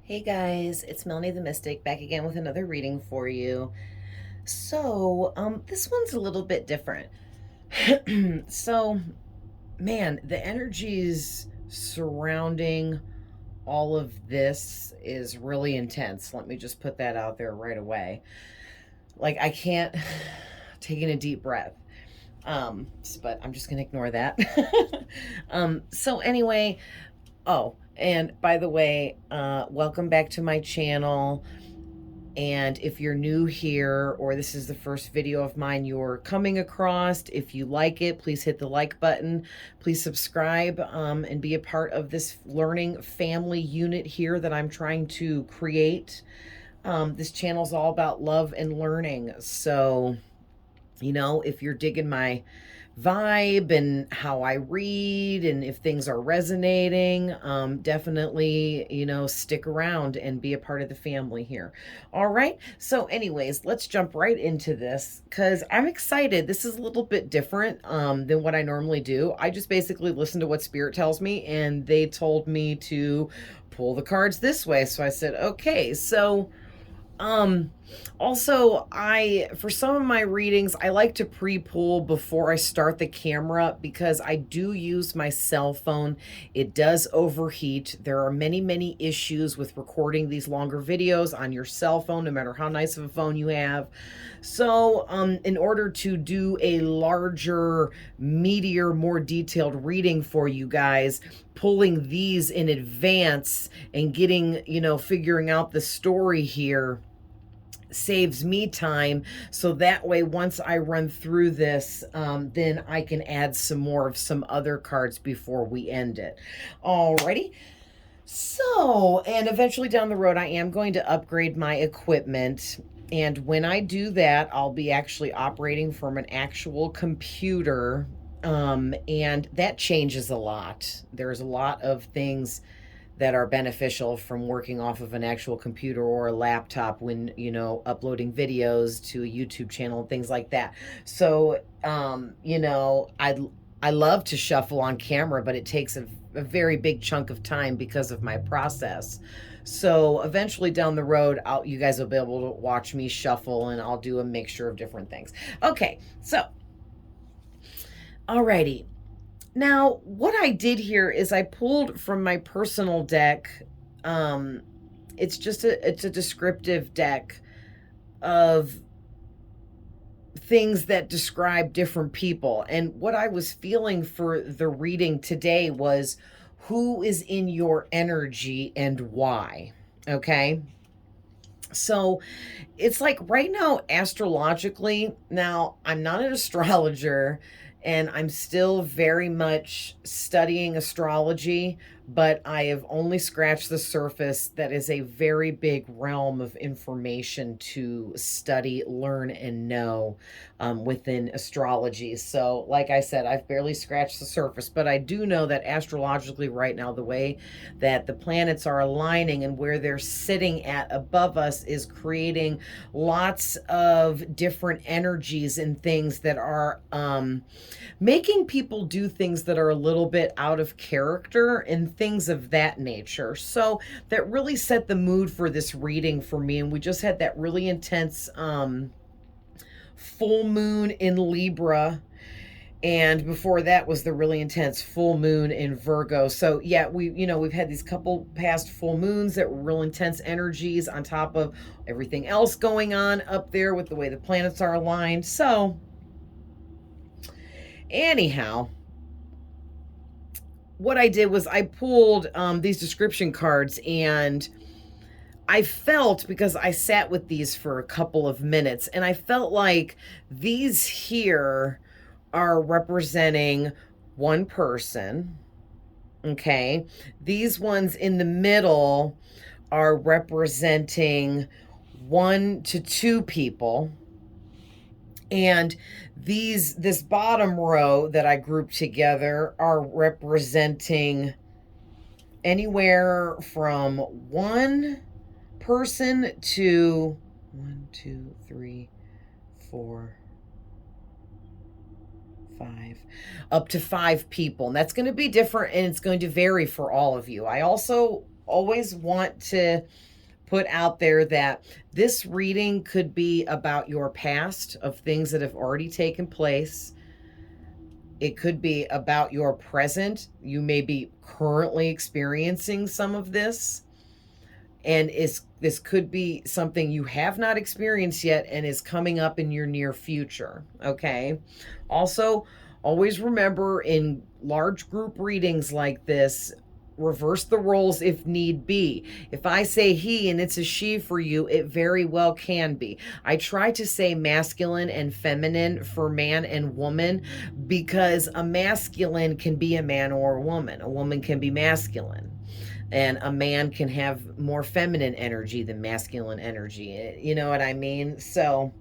Hey guys, it's Melanie the Mystic back again with another reading for you. This one's a little bit different. so, man, the energies surrounding all of this is really intense. Let me just put that out there right away. Like, I can't taking a deep breath. But I'm just gonna ignore that. Anyway, oh, and by the way, welcome back to my channel. And if you're new here or this is the first video of mine you're coming across, if you like it, please hit the like button. Please subscribe and be a part of this learning family unit here that I'm trying to create. This channel is all about love and learning. So, if you're digging my vibe and how I read and if things are resonating, definitely, stick around and be a part of the family here. All right. So anyways, let's jump right into this because I'm excited. This is a little bit different than what I normally do. I just basically listen to what Spirit tells me, and they told me to pull the cards this way. So I said, okay. Also, for some of my readings, I like to pre-pull before I start the camera because I do use my cell phone. It does overheat. There are many, many issues with recording these longer videos on your cell phone, no matter how nice of a phone you have. So, in order to do a larger, meatier, more detailed reading for you guys, pulling these in advance and getting, figuring out the story here saves me time, so that way once I run through this, then I can add some more of some other cards before we end it. Alrighty. And eventually down the road I am going to upgrade my equipment, and when I do that I'll be actually operating from an actual computer, and that changes a lot. There's a lot of things that are beneficial from working off of an actual computer or a laptop when, uploading videos to a YouTube channel and things like that. I love to shuffle on camera, but it takes a very big chunk of time because of my process. So eventually down the road, you guys will be able to watch me shuffle, and I'll do a mixture of different things. Okay, alrighty. Now, what I did here is I pulled from my personal deck. It's a descriptive deck of things that describe different people. And what I was feeling for the reading today was who is in your energy and why. Okay. So it's like right now, astrologically, now I'm not an astrologer and I'm still very much studying astrology, but I have only scratched the surface. That is a very big realm of information to study, learn, and know within astrology. So, like I said, I've barely scratched the surface, but I do know that astrologically right now, the way that the planets are aligning and where they're sitting at above us is creating lots of different energies and things that are making people do things that are a little bit out of character and things of that nature. So that really set the mood for this reading for me. And we just had that really intense full moon in Libra. And before that was the really intense full moon in Virgo. So yeah, we've had these couple past full moons that were real intense energies on top of everything else going on up there with the way the planets are aligned. So anyhow, what I did was I pulled these description cards, and I felt, because I sat with these for a couple of minutes, and I felt like these here are representing one person. Okay. These ones in the middle are representing 1 to 2 people. And this bottom row that I grouped together are representing anywhere from 1 person to 1, 2, 3, 4, 5, up to 5 people. And that's going to be different, and it's going to vary for all of you. I also always want to put out there that this reading could be about your past, of things that have already taken place. It could be about your present. You may be currently experiencing some of this. And this could be something you have not experienced yet and is coming up in your near future. Okay. Also, always remember, in large group readings like this, reverse the roles if need be. If I say he and it's a she for you, it very well can be. I try to say masculine and feminine for man and woman, because a masculine can be a man or a woman can be masculine, and a man can have more feminine energy than masculine energy. You know what I mean? So,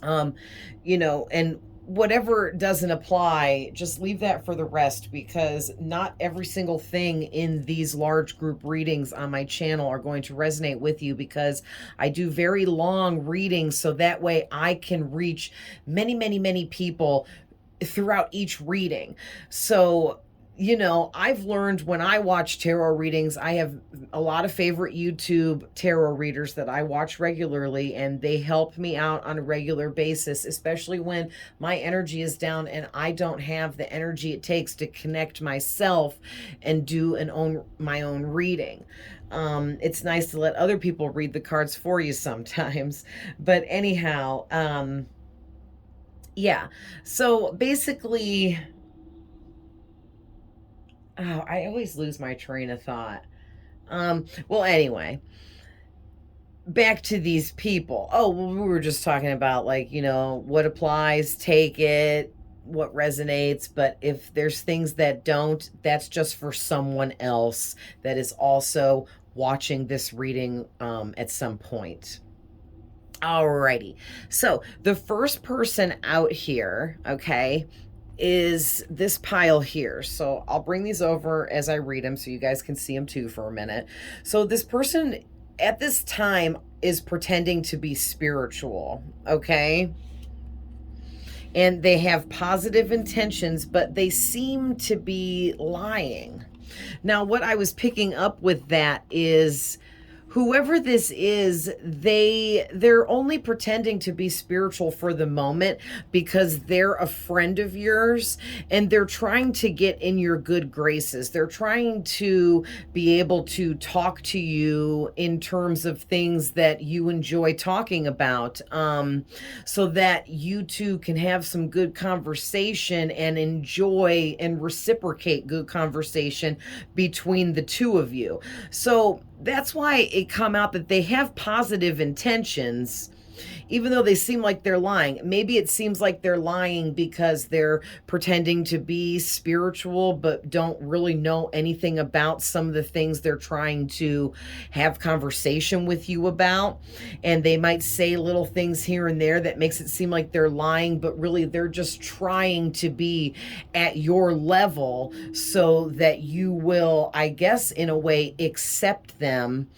and whatever doesn't apply, just leave that for the rest, because not every single thing in these large group readings on my channel are going to resonate with you, because I do very long readings, so that way I can reach many, many, many people throughout each reading. So, I've learned when I watch tarot readings, I have a lot of favorite YouTube tarot readers that I watch regularly, and they help me out on a regular basis, especially when my energy is down and I don't have the energy it takes to connect myself and do my own reading. It's nice to let other people read the cards for you sometimes. But anyhow, yeah. So basically, oh, I always lose my train of thought. Well, anyway, back to these people. Oh, well, we were just talking about, like, what applies, take it, what resonates. But if there's things that don't, that's just for someone else that is also watching this reading at some point. Alrighty. So the first person out here, okay, is this pile here. So I'll bring these over as I read them so you guys can see them too for a minute. So this person at this time is pretending to be spiritual, okay? And they have positive intentions, but they seem to be lying. Now, what I was picking up with that is, whoever this is, they're only pretending to be spiritual for the moment because they're a friend of yours, and they're trying to get in your good graces. They're trying to be able to talk to you in terms of things that you enjoy talking about, so that you two can have some good conversation and enjoy and reciprocate good conversation between the two of you. So that's why it come out that they have positive intentions, even though they seem like they're lying. Maybe it seems like they're lying because they're pretending to be spiritual, but don't really know anything about some of the things they're trying to have conversation with you about. And they might say little things here and there that makes it seem like they're lying, but really they're just trying to be at your level so that you will, I guess, in a way, accept them,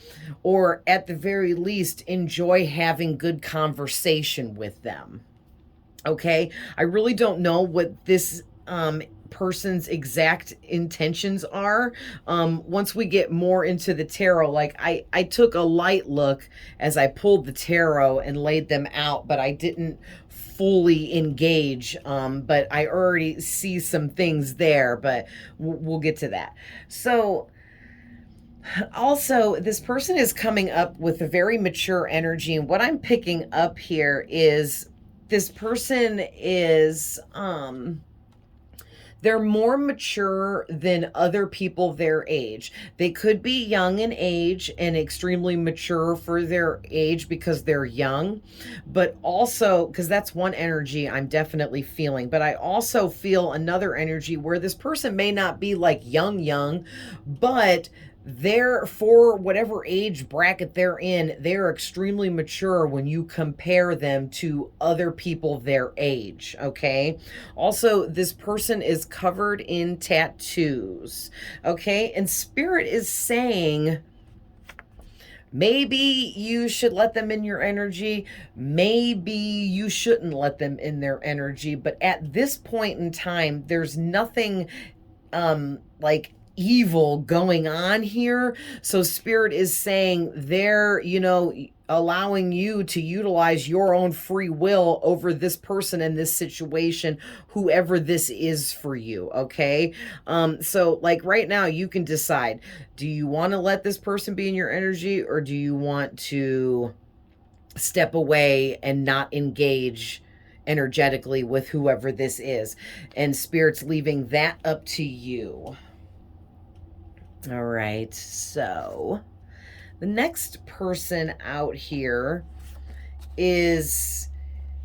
or at the very least enjoy having good conversation with them. Okay, I really don't know what this person's exact intentions are. Once we get more into the tarot, like I took a light look as I pulled the tarot and laid them out, but I didn't fully engage. But I already see some things there, but we'll get to that. So also, this person is coming up with a very mature energy, and what I'm picking up here is this person is they're more mature than other people their age. They could be young in age and extremely mature for their age because they're young, but also, because that's one energy I'm definitely feeling, but I also feel another energy where this person may not be like young, but they're, for whatever age bracket they're in, they're extremely mature when you compare them to other people their age, okay? Also, this person is covered in tattoos, okay? And Spirit is saying, maybe you should let them in your energy. Maybe you shouldn't let them in their energy. But at this point in time, there's nothing like evil going on here. So Spirit is saying they're, you know, allowing you to utilize your own free will over this person in this situation, whoever this is for you. Okay. So like right now you can decide, do you want to let this person be in your energy, or do you want to step away and not engage energetically with whoever this is? And Spirit's leaving that up to you. All right, so the next person out here is,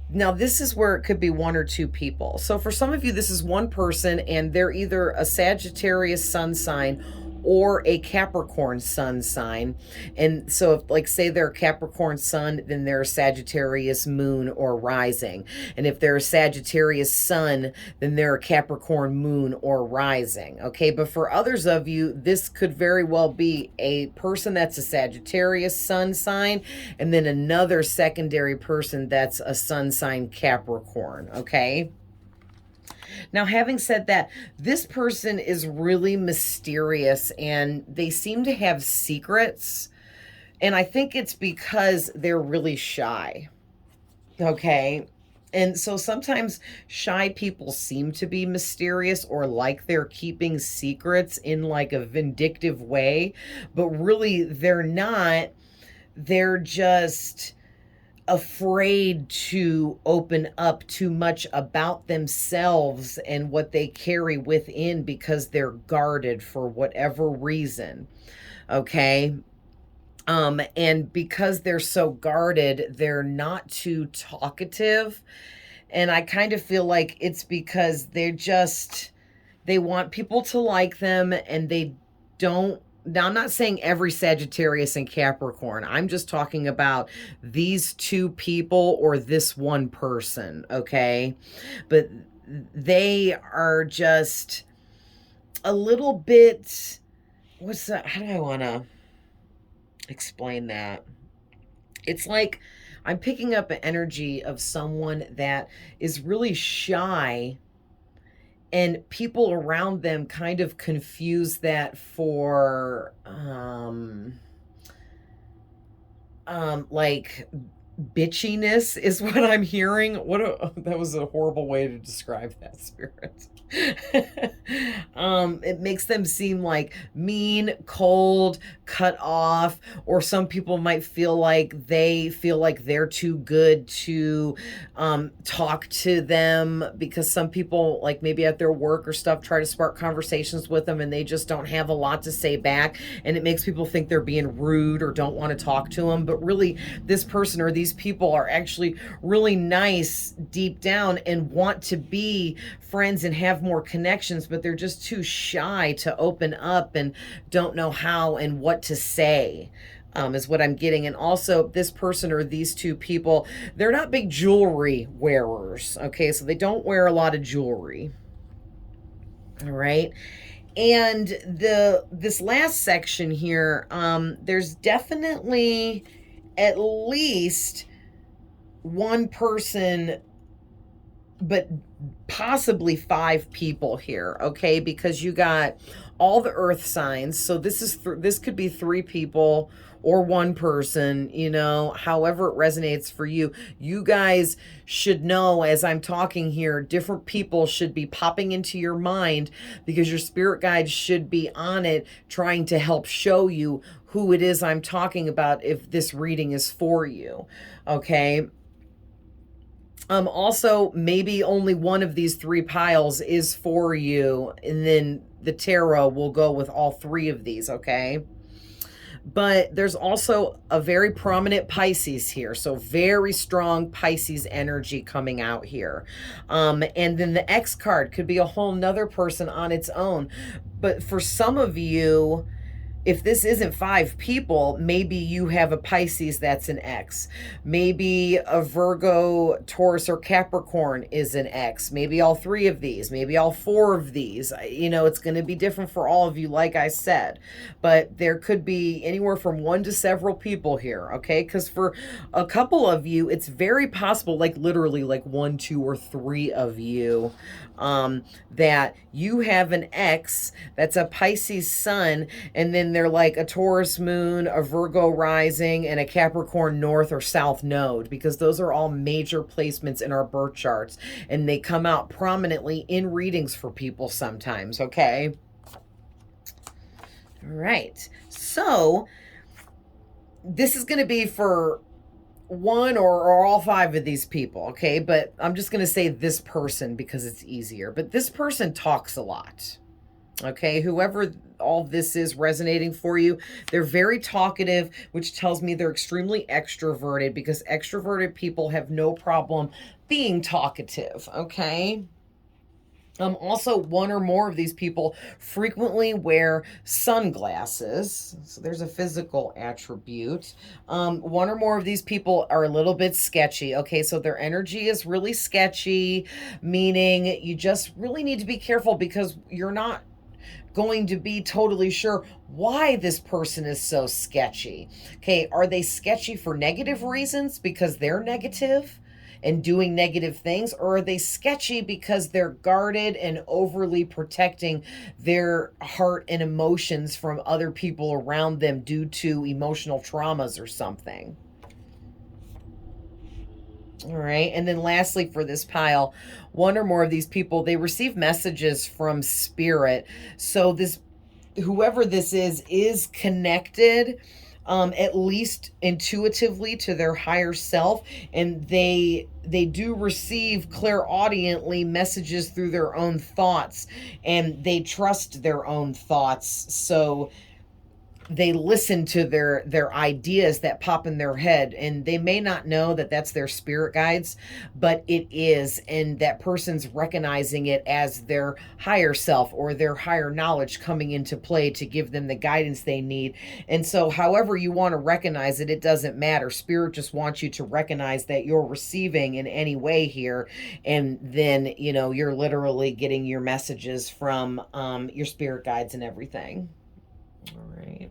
now this is where it could be one or two people. So for some of you, this is one person and they're either a Sagittarius sun sign or a Capricorn sun sign. And so if, like, say they're a Capricorn sun, then they're a Sagittarius moon or rising. And if they're a Sagittarius sun, then they're a Capricorn moon or rising. Okay, but for others of you, this could very well be a person that's a Sagittarius sun sign, and then another secondary person that's a sun sign Capricorn. Okay. Now, having said that, this person is really mysterious and they seem to have secrets. And I think it's because they're really shy. Okay. And so sometimes shy people seem to be mysterious or like they're keeping secrets in like a vindictive way, but really they're not. They're just afraid to open up too much about themselves and what they carry within because they're guarded for whatever reason. Okay. And because they're so guarded, they're not too talkative. And I kind of feel like it's because they want people to like them, and they don't. Now, I'm not saying every Sagittarius and Capricorn. I'm just talking about these two people or this one person, okay? But they are just a little bit, what's that? How do I want to explain that? It's like I'm picking up an energy of someone that is really shy, and people around them kind of confuse that for like bitchiness is what I'm hearing. That was a horrible way to describe that, Spirit. It makes them seem like mean, cold, cut off, or some people might feel like they're too good to talk to them, because some people, like maybe at their work or stuff, try to spark conversations with them and they just don't have a lot to say back, and it makes people think they're being rude or don't want to talk to them. But really, this person or these people are actually really nice deep down and want to be friends and have more connections, but they're just too shy to open up and don't know how and what to say, is what I'm getting. And also, this person or these two people, they're not big jewelry wearers. Okay, so they don't wear a lot of jewelry. All right. And this last section here, there's definitely at least one person, but possibly 5 people here, okay? Because you got all the earth signs. So this could be 3 people or 1 person, you know, however it resonates for you. You guys should know, as I'm talking here, different people should be popping into your mind, because your spirit guides should be on it, trying to help show you who it is I'm talking about if this reading is for you, okay? Also, maybe only one of these 3 piles is for you, and then the tarot will go with all 3 of these, okay? But there's also a very prominent Pisces here, so very strong Pisces energy coming out here. And then the X card could be a whole nother person on its own. But for some of you, if this isn't 5 people, maybe you have a Pisces that's an X. Maybe a Virgo, Taurus, or Capricorn is an X. Maybe all 3 of these, maybe all 4 of these. You know, it's going to be different for all of you, like I said. But there could be anywhere from 1 to several people here, okay? Because for a couple of you, it's very possible, like literally like 1, 2, or 3 of you, that you have an X that's a Pisces sun, and then they're like a Taurus moon, a Virgo rising, and a Capricorn north or south node, because those are all major placements in our birth charts, and they come out prominently in readings for people sometimes, okay? All right, so this is going to be for 1 or all 5 of these people, okay? But I'm just going to say this person because it's easier. But this person talks a lot, okay? Whoever all this is resonating for you, they're very talkative, which tells me they're extremely extroverted, because extroverted people have no problem being talkative, okay? Also, 1 or more of these people frequently wear sunglasses. So there's a physical attribute. 1 or more of these people are a little bit sketchy. Okay, so their energy is really sketchy, meaning you just really need to be careful, because you're not going to be totally sure why this person is so sketchy. Okay, are they sketchy for negative reasons because they're negative and doing negative things, or are they sketchy because they're guarded and overly protecting their heart and emotions from other people around them due to emotional traumas or something? All right, and then lastly for this pile, 1 or more of these people, they receive messages from spirit. So this, whoever this is connected, at least intuitively, to their higher self, and they do receive clairaudiently messages through their own thoughts, and they trust their own thoughts. So they listen to their ideas that pop in their head, and they may not know that that's their spirit guides, but it is, and that person's recognizing it as their higher self or their higher knowledge coming into play to give them the guidance they need. And so however you want to recognize it, it doesn't matter. Spirit just wants you to recognize that you're receiving in any way here, and then, you know, you're literally getting your messages from your spirit guides and everything. All right.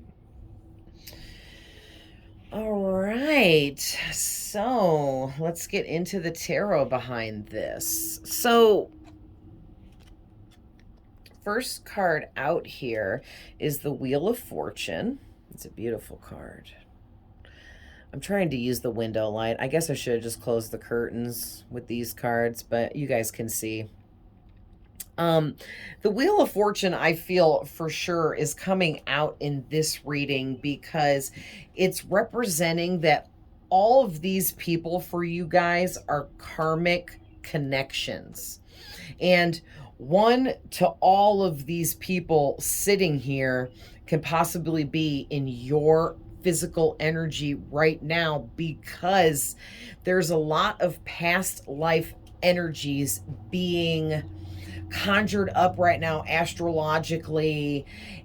All right. So let's get into the tarot behind this. So first card out here is the Wheel of Fortune. It's a beautiful card. I'm trying to use the window light. I guess I should have just closed the curtains with these cards, but you guys can see. The Wheel of Fortune, I feel for sure, is coming out in this reading because it's representing that all of these people for you guys are karmic connections. And 1 to all of these people sitting here can possibly be in your physical energy right now, because there's a lot of past life energies being conjured up right now astrologically,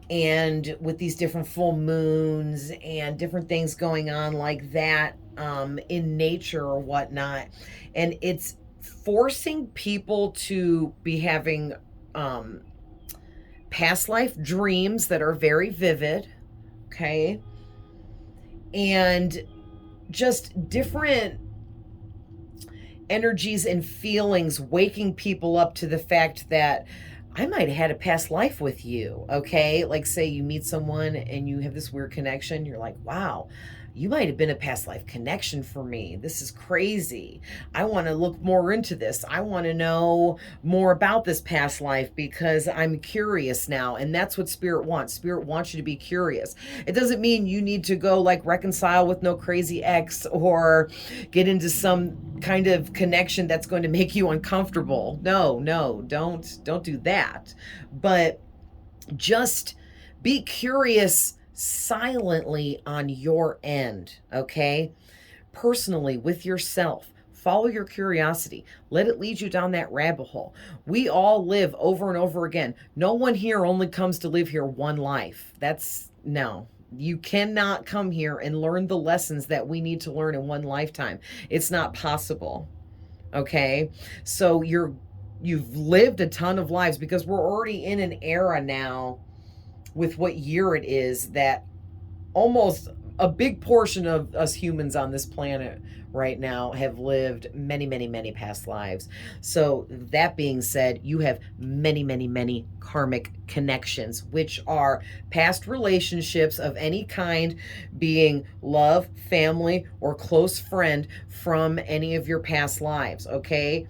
and with these different full moons and different things going on like that in nature or whatnot. And it's forcing people to be having past life dreams that are very vivid, okay, and just different energies and feelings waking people up to the fact that I might have had a past life with you, okay? Like, say you meet someone and you have this weird connection. You're like, wow, you might have been a past life connection for me. This is crazy. I want to look more into this. I want to know more about this past life because I'm curious now. And that's what Spirit wants. Spirit wants you to be curious. It doesn't mean you need to go like reconcile with no crazy ex or get into some kind of connection that's going to make you uncomfortable. No, don't do that. But just be curious silently on your end, okay? Personally, with yourself. Follow your curiosity. Let it lead you down that rabbit hole. We all live over and over again. No one here only comes to live here one life. That's No. You cannot come here and learn the lessons that we need to learn in one lifetime. It's not possible. Okay? So you've lived a ton of lives, because we're already in an era now with what year it is that almost a big portion of us humans on this planet right now have lived many, many, many past lives. So that being said, you have many, many, many karmic connections, which are past relationships of any kind, being love, family, or close friend from any of your past lives, okay?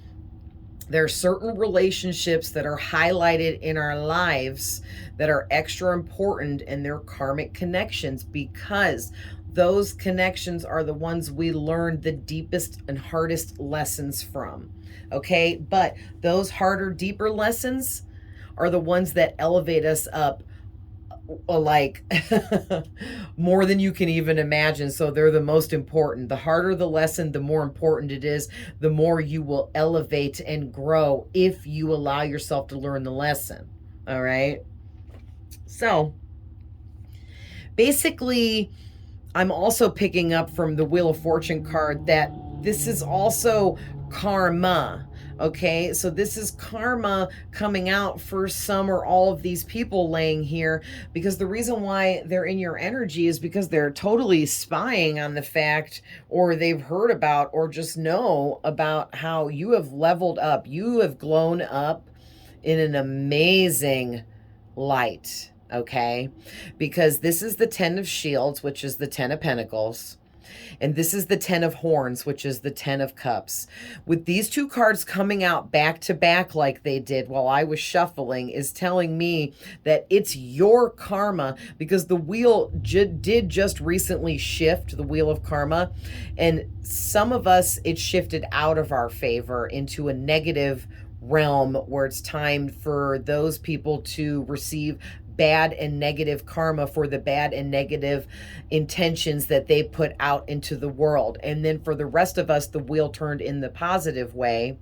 There are certain relationships that are highlighted in our lives that are extra important, and they're karmic connections, because those connections are the ones we learn the deepest and hardest lessons from. Okay? But those harder, deeper lessons are the ones that elevate us up like more than you can even imagine. So they're the most important. The harder the lesson, the more important it is, the more you will elevate and grow if you allow yourself to learn the lesson. All right. So basically, I'm also picking up from the Wheel of Fortune card that this is also karma. Okay, so this is karma coming out for some or all of these people laying here, because the reason why they're in your energy is because they're totally spying on the fact, or they've heard about, or just know about how you have leveled up. You have grown up in an amazing light, okay? Because this is the 10 of Shields, which is the 10 of Pentacles. And this is the 10 of Horns, which is the 10 of Cups. With these two cards coming out back to back like they did while I was shuffling is telling me that it's your karma, because the wheel did just recently shift, the wheel of karma. And some of us, it shifted out of our favor into a negative realm where it's time for those people to receive bad and negative karma for the bad and negative intentions that they put out into the world. And then for the rest of us, the wheel turned in the positive way,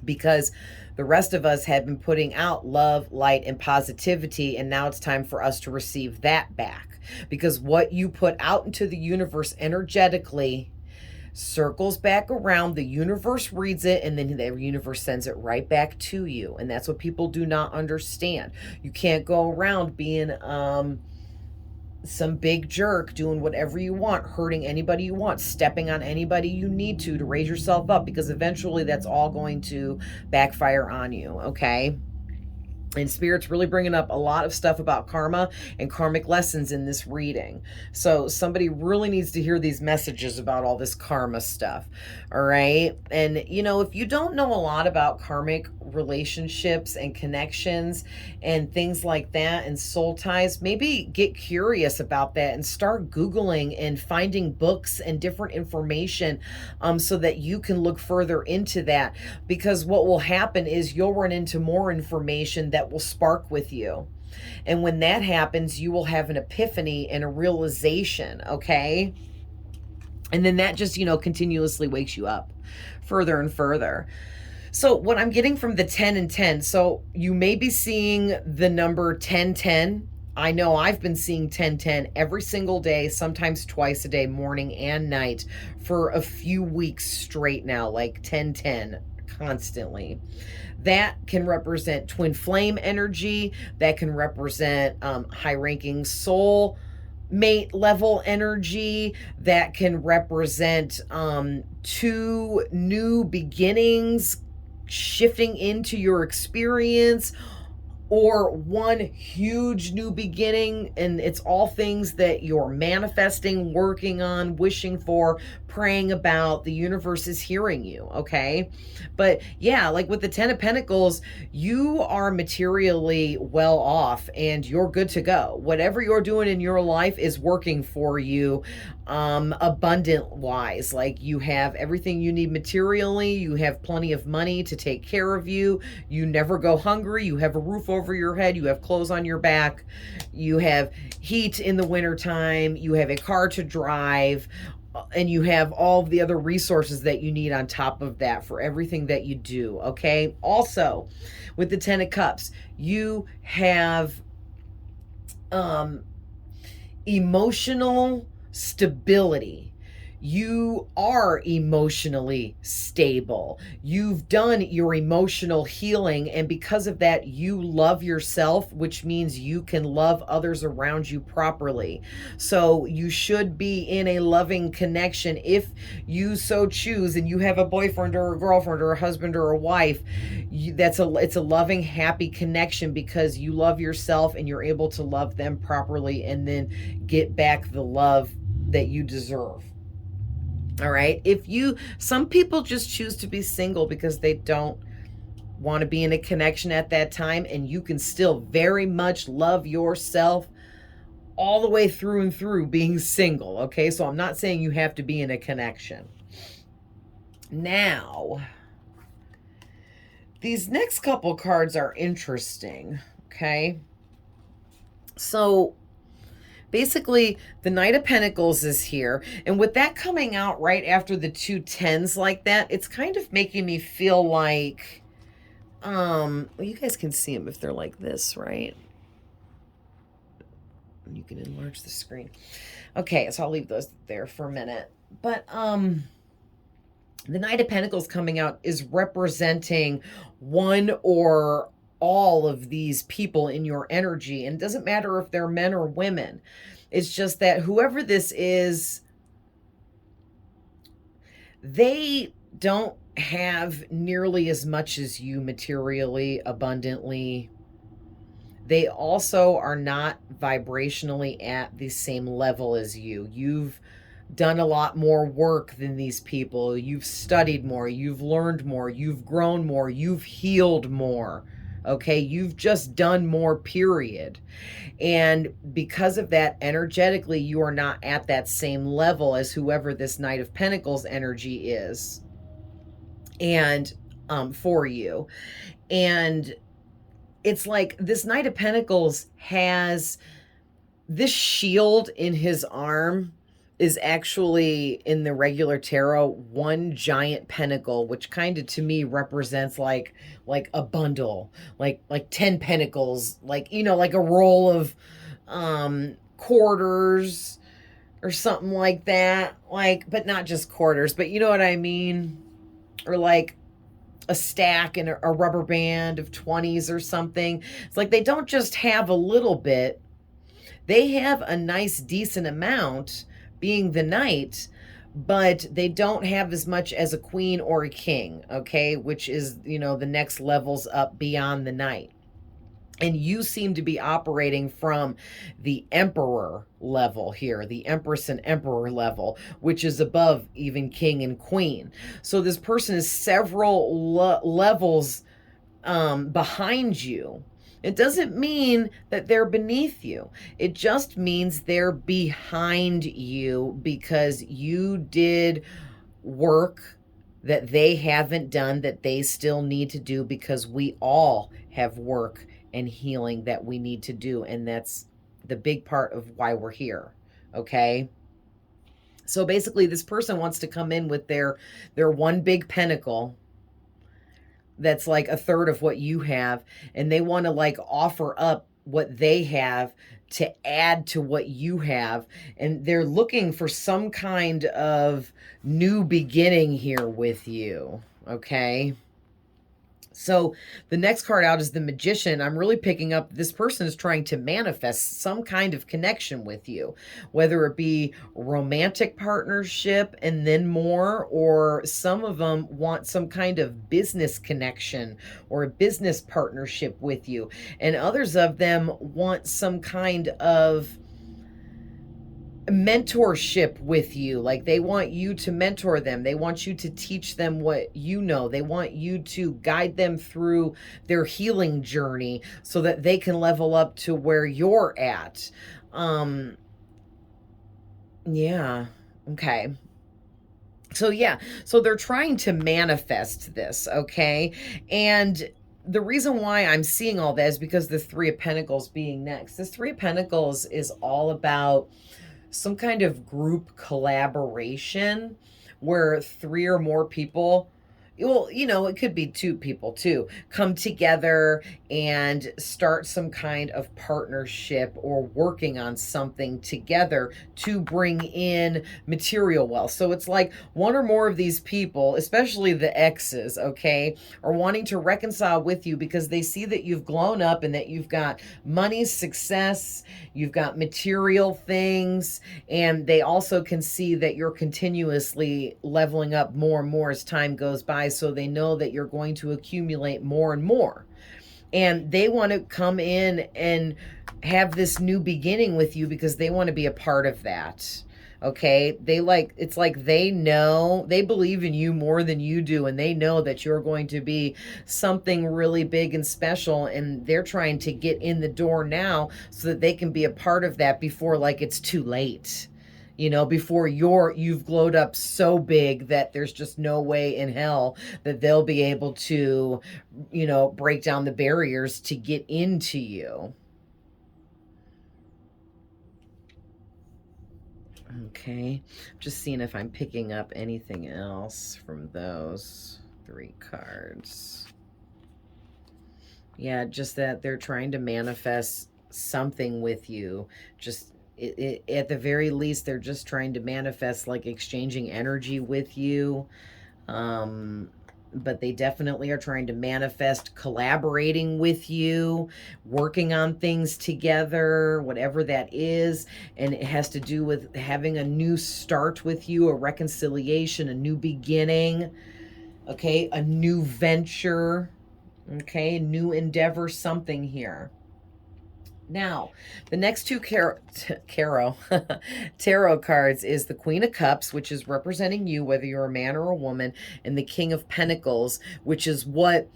because the rest of us had been putting out love, light, and positivity. And now it's time for us to receive that back, because what you put out into the universe energetically circles back around, the universe reads it, and then the universe sends it right back to you. And that's what people do not understand. You can't go around being some big jerk, doing whatever you want, hurting anybody you want, stepping on anybody you need to raise yourself up, because eventually that's all going to backfire on you, okay? And Spirit's really bringing up a lot of stuff about karma and karmic lessons in this reading. So somebody really needs to hear these messages about all this karma stuff. All right. And, you know, if you don't know a lot about karmic relationships and connections and things like that and soul ties, maybe get curious about that and start Googling and finding books and different information so that you can look further into that. Because what will happen is you'll run into more information that will spark with you. And when that happens, you will have an epiphany and a realization, okay? And then that just, you know, continuously wakes you up further and further. So what I'm getting from the 10 and 10, so you may be seeing the number 1010. I know I've been seeing 1010 every single day, sometimes twice a day, morning and night, for a few weeks straight now, like 1010 constantly. That can represent twin flame energy. That can represent high-ranking soul mate level energy. That can represent two new beginnings shifting into your experience, or one huge new beginning. And it's all things that you're manifesting, working on, wishing for, praying about. The universe is hearing you, okay? But yeah, like with the 10 of Pentacles, you are materially well off and you're good to go. Whatever you're doing in your life is working for you abundant wise. Like you have everything you need materially, you have plenty of money to take care of you, you never go hungry, you have a roof over your head, you have clothes on your back, you have heat in the wintertime, you have a car to drive, and you have all of the other resources that you need on top of that for everything that you do, okay? Also, with the 10 of Cups, you have emotional stability. You are emotionally stable. You've done your emotional healing, and because of that, you love yourself, which means you can love others around you properly. So you should be in a loving connection if you so choose, and you have a boyfriend or a girlfriend or a husband or a wife. It's a loving, happy connection because you love yourself and you're able to love them properly, and then get back the love that you deserve. All right. Some people just choose to be single because they don't want to be in a connection at that time, and you can still very much love yourself all the way through and through being single. Okay. So I'm not saying you have to be in a connection. Now, these next couple cards are interesting. Okay. So basically, the Knight of Pentacles is here. And with that coming out right after the 2 10s like that, it's kind of making me feel like, well, you guys can see them if they're like this, right? You can enlarge the screen. Okay, so I'll leave those there for a minute. But, the Knight of Pentacles coming out is representing one or all of these people in your energy. And it doesn't matter if they're men or women. It's just that whoever this is, they don't have nearly as much as you materially, abundantly. They also are not vibrationally at the same level as you. You've done a lot more work than these people. You've studied more, you've learned more, you've grown more, you've healed more. Okay, you've just done more, period. And because of that, energetically, you are not at that same level as whoever this Knight of Pentacles energy is. And for you. And it's like this Knight of Pentacles has this shield in his arm is actually, in the regular tarot, one giant pentacle, which kind of to me represents like a bundle, like 10 pentacles, like, you know, like a roll of quarters or something like that, like, but not just quarters, but you know what I mean, or like a stack and a rubber band of 20s or something. It's like they don't just have a little bit, they have a nice decent amount, being the Knight, but they don't have as much as a queen or a king, okay, which is, you know, the next levels up beyond the Knight. And you seem to be operating from the Emperor level here, the Empress and Emperor level, which is above even king and queen. So this person is several levels behind you. It doesn't mean that they're beneath you. It just means they're behind you because you did work that they haven't done, that they still need to do, because we all have work and healing that we need to do. And that's the big part of why we're here. Okay. So basically this person wants to come in with their one big pentacle that's like a third of what you have, and they want to like offer up what they have to add to what you have, and they're looking for some kind of new beginning here with you. Okay, so the next card out is the Magician. I'm really picking up this person is trying to manifest some kind of connection with you, whether it be romantic partnership and then more, or some of them want some kind of business connection or a business partnership with you. And others of them want some kind of mentorship with you. Like they want you to mentor them. They want you to teach them what you know. They want you to guide them through their healing journey so that they can level up to where you're at. Yeah. Okay. So yeah, so they're trying to manifest this, okay? And the reason why I'm seeing all that is because the Three of Pentacles being next. This Three of Pentacles is all about some kind of group collaboration where 3 or more people, well, you know, it could be two people too, come together and start some kind of partnership or working on something together to bring in material wealth. So it's like one or more of these people, especially the exes, okay, are wanting to reconcile with you because they see that you've grown up and that you've got money, success, you've got material things, and they also can see that you're continuously leveling up more and more as time goes by, so they know that you're going to accumulate more and more. And they want to come in and have this new beginning with you because they want to be a part of that. Okay, it's like they know, they believe in you more than you do, and they know that you're going to be something really big and special, and they're trying to get in the door now so that they can be a part of that before like it's too late. You know, before you've glowed up so big that there's just no way in hell that they'll be able to, you know, break down the barriers to get into you. Okay, just seeing if I'm picking up anything else from those 3 cards. Yeah, just that they're trying to manifest something with you. Just at the very least, they're just trying to manifest, like, exchanging energy with you. But they definitely are trying to manifest collaborating with you, working on things together, whatever that is. And it has to do with having a new start with you, a reconciliation, a new beginning, okay, a new venture, okay, new endeavor, something here. Now, the next 2 tarot cards is the Queen of Cups, which is representing you, whether you're a man or a woman, and the King of Pentacles, which is what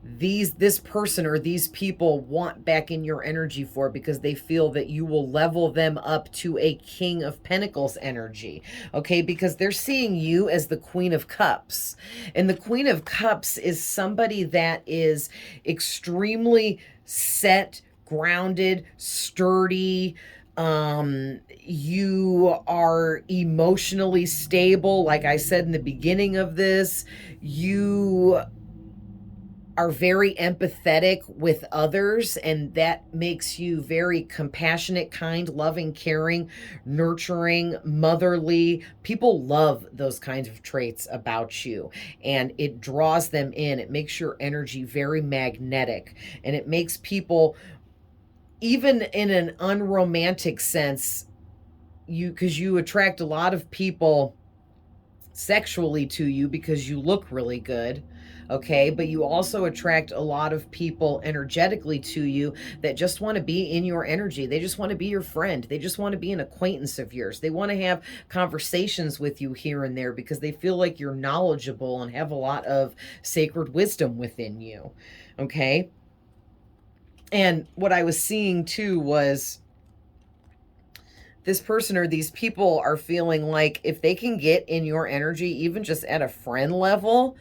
this person or these people want back in your energy for, because they feel that you will level them up to a King of Pentacles energy, okay? Because they're seeing you as the Queen of Cups. And the Queen of Cups is somebody that is extremely set, grounded, sturdy. You are emotionally stable. Like I said in the beginning of this, you are very empathetic with others, and that makes you very compassionate, kind, loving, caring, nurturing, motherly. People love those kinds of traits about you, and it draws them in. It makes your energy very magnetic, and it makes people, even in an unromantic sense, because you attract a lot of people sexually to you because you look really good, okay? But you also attract a lot of people energetically to you that just want to be in your energy. They just want to be your friend. They just want to be an acquaintance of yours. They want to have conversations with you here and there because they feel like you're knowledgeable and have a lot of sacred wisdom within you, okay? And what I was seeing too was this person or these people are feeling like if they can get in your energy, even just at a friend level,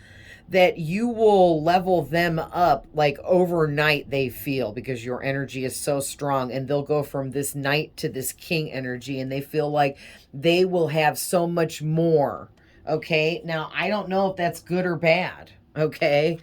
that you will level them up like overnight, they feel, because your energy is so strong, and they'll go from this knight to this king energy, and they feel like they will have so much more, okay? Now, I don't know if that's good or bad, okay?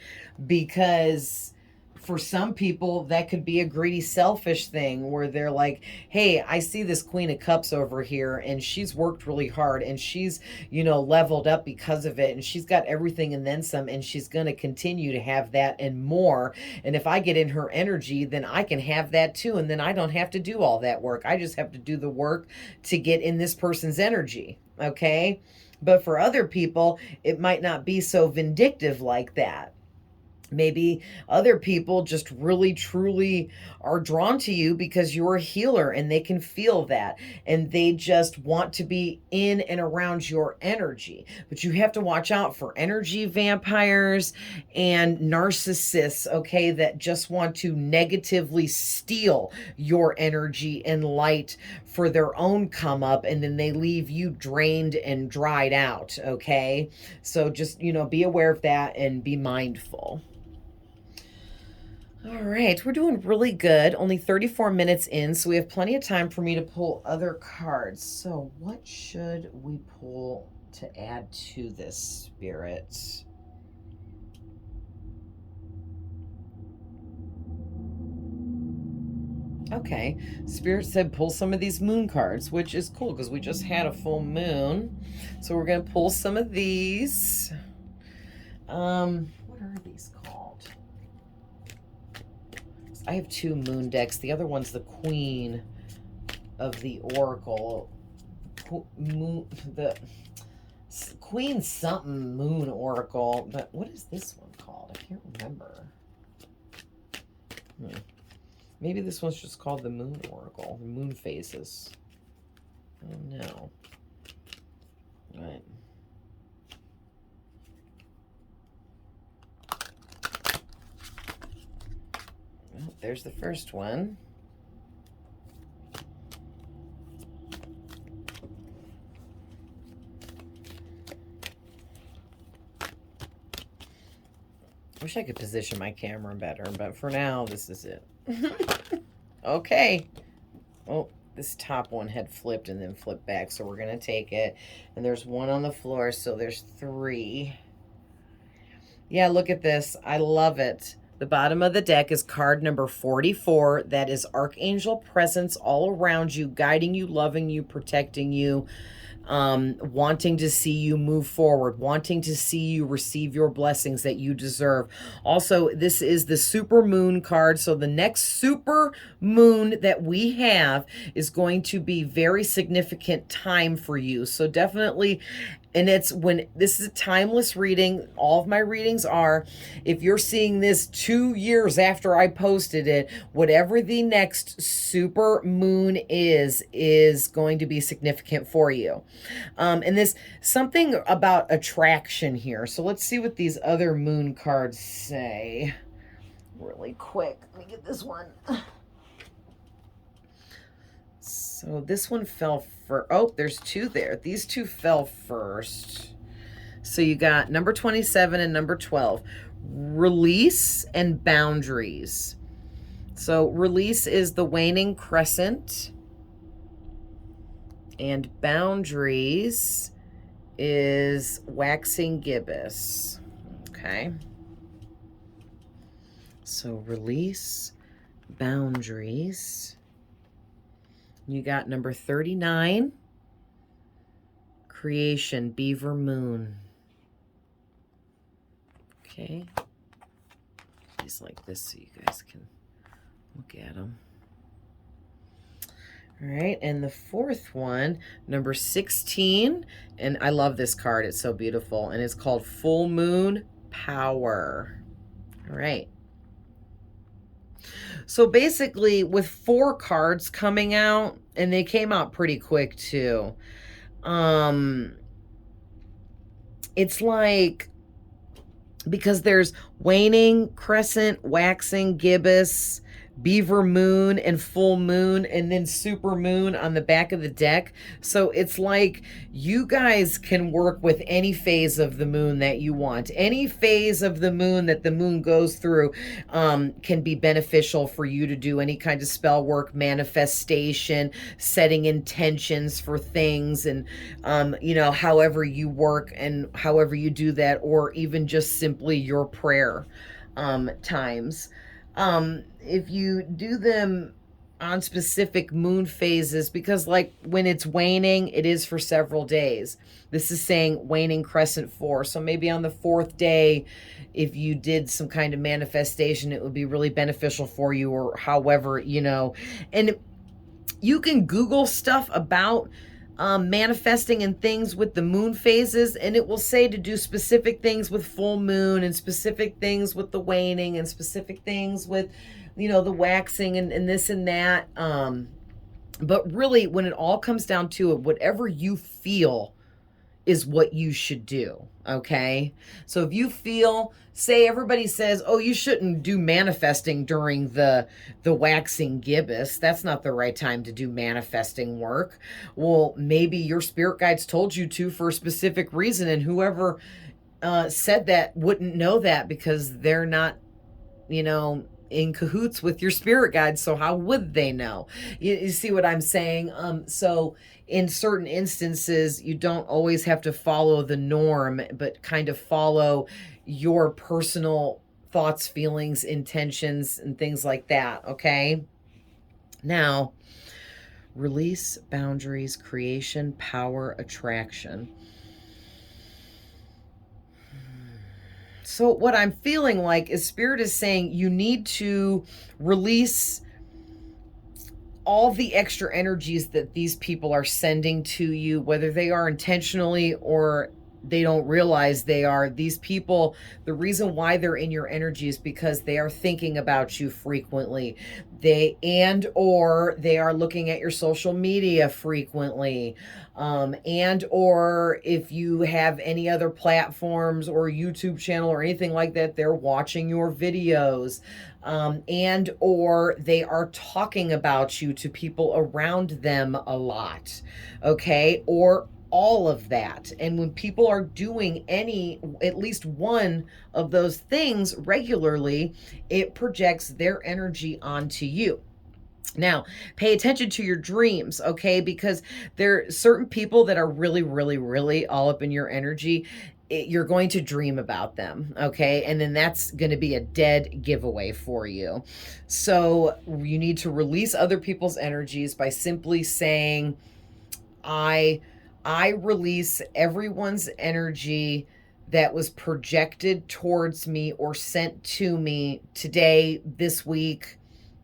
Because for some people, that could be a greedy, selfish thing where they're like, hey, I see this Queen of Cups over here, and she's worked really hard, and she's, you know, leveled up because of it, and she's got everything and then some, and she's going to continue to have that and more. And if I get in her energy, then I can have that too, and then I don't have to do all that work. I just have to do the work to get in this person's energy, okay? But for other people, it might not be so vindictive like that. Maybe other people just really, truly are drawn to you because you're a healer, and they can feel that, and they just want to be in and around your energy. But you have to watch out for energy vampires and narcissists, okay, that just want to negatively steal your energy and light for their own come up, and then they leave you drained and dried out, okay? So just, you know, be aware of that and be mindful. All right, we're doing really good. Only 34 minutes in, so we have plenty of time for me to pull other cards. So what should we pull to add to this, Spirit? Okay, Spirit said pull some of these moon cards, which is cool because we just had a full moon. So we're going to pull some of these. What are these called? I have 2 moon decks. The other one's the Queen of the Oracle. The Queen something moon oracle. But what is this one called? I can't remember. Maybe this one's just called the moon oracle. The moon phases. Oh no. Right. Well, there's the first one. I wish I could position my camera better, but for now, this is it. Okay. Oh, this top one had flipped and then flipped back, so we're going to take it. And there's 1 on the floor, so there's 3. Yeah, look at this. I love it. The bottom of the deck is card number 44. That is Archangel presence all around you, guiding you, loving you, protecting you, wanting to see you move forward, wanting to see you receive your blessings that you deserve. Also, this is the super moon card. So the next super moon that we have is going to be very significant time for you. So definitely, and it's when this is a timeless reading. All of my readings are, if you're seeing this 2 years after I posted it, whatever the next super moon is going to be significant for you. And this something about attraction here. So let's see what these other moon cards say really quick. Let me get this one. So this one fell for, oh, there's 2 there. These 2 fell first. So you got number 27 and number 12. Release and boundaries. So release is the waning crescent. And boundaries is waxing gibbous. Okay. So release, boundaries. You got number 39, creation, beaver moon. Okay. These like this so you guys can look at them. All right, and the 4th one, number 16, and I love this card. It's so beautiful, and it's called Full Moon Power. All right. So basically, with 4 cards coming out, and they came out pretty quick too, it's like, because there's waning, crescent, waxing, gibbous, beaver moon, and full moon, and then super moon on the back of the deck. So it's like you guys can work with any phase of the moon that you want. Any phase of the moon that the moon goes through can be beneficial for you to do any kind of spell work, manifestation, setting intentions for things, and you know, however you work and however you do that, or even just simply your prayer times. If you do them on specific moon phases, because like when it's waning, it is for several days. This is saying waning crescent 4. So maybe on the 4th day, if you did some kind of manifestation, it would be really beneficial for you, or however, you know. And you can Google stuff about manifesting and things with the moon phases, and it will say to do specific things with full moon, and specific things with the waning, and specific things with, you know, the waxing, and this and that. But really, when it all comes down to it, whatever you feel is what you should do. Okay. So if you feel, say everybody says, oh, you shouldn't do manifesting during the waxing gibbous. That's not the right time to do manifesting work. Well, maybe your spirit guides told you to for a specific reason. And whoever said that wouldn't know that, because they're not, you know, in cahoots with your spirit guides. So how would they know? You see what I'm saying? So in certain instances, you don't always have to follow the norm, but kind of follow your personal thoughts, feelings, intentions, and things like that. Okay. Now, release, boundaries, creation, power, attraction. So what I'm feeling like is Spirit is saying you need to release all the extra energies that these people are sending to you, whether they are intentionally or they don't realize they are. These people, the reason why they're in your energy is because they are thinking about you frequently. Or they are looking at your social media frequently. And or if you have any other platforms or YouTube channel or anything like that, they're watching your videos. And or they are talking about you to people around them a lot. Okay. Or all of that. And when people are doing at least one of those things regularly, it projects their energy onto you. Now, pay attention to your dreams, okay? Because there are certain people that are really, really, really all up in your energy. You're going to dream about them, okay? And then that's going to be a dead giveaway for you. So you need to release other people's energies by simply saying, I release everyone's energy that was projected towards me or sent to me today, this week,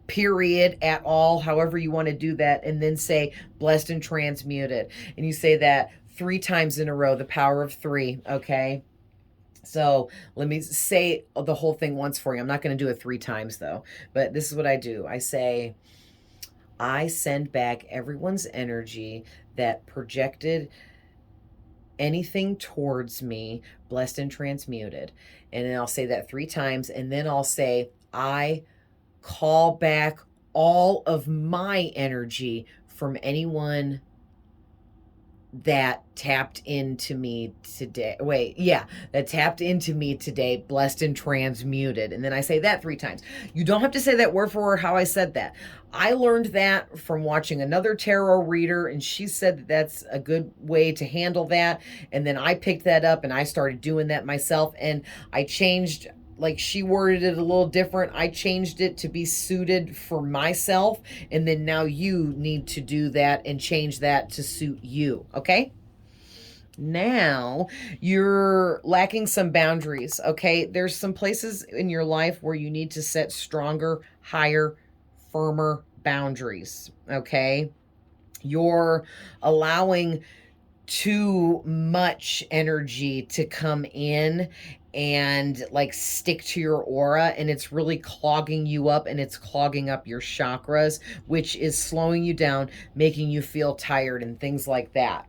period, at all, however you want to do that, and then say blessed and transmuted. And you say that 3 times in a row, the power of 3, okay? So let me say the whole thing once for you. I'm not going to do it 3 times though, but this is what I do. I say, I send back everyone's energy that projected anything towards me, blessed and transmuted. And then I'll say that 3 times. And then I'll say, I call back all of my energy from anyone that tapped into me today. That tapped into me today, blessed and transmuted. And then I say that 3 times. You don't have to say that word for word how I said that. I learned that from watching another tarot reader, and she said that that's a good way to handle that. And then I picked that up and I started doing that myself, and I changed, like she worded it a little different. I changed it to be suited for myself. And then now you need to do that and change that to suit you. Okay. Now you're lacking some boundaries. Okay. There's some places in your life where you need to set stronger, higher, firmer boundaries. Okay. You're allowing too much energy to come in and like stick to your aura, and it's really clogging you up, and it's clogging up your chakras, which is slowing you down, making you feel tired and things like that.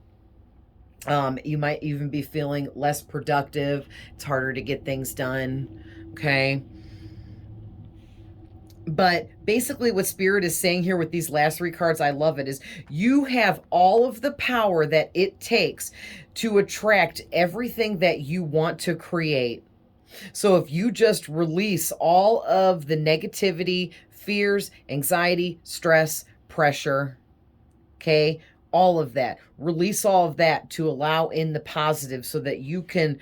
You might even be feeling less productive. It's harder to get things done. Okay. But basically what Spirit is saying here with these last 3 cards, I love it, is you have all of the power that it takes to attract everything that you want to create. So if you just release all of the negativity, fears, anxiety, stress, pressure, okay, all of that, release all of that to allow in the positive so that you can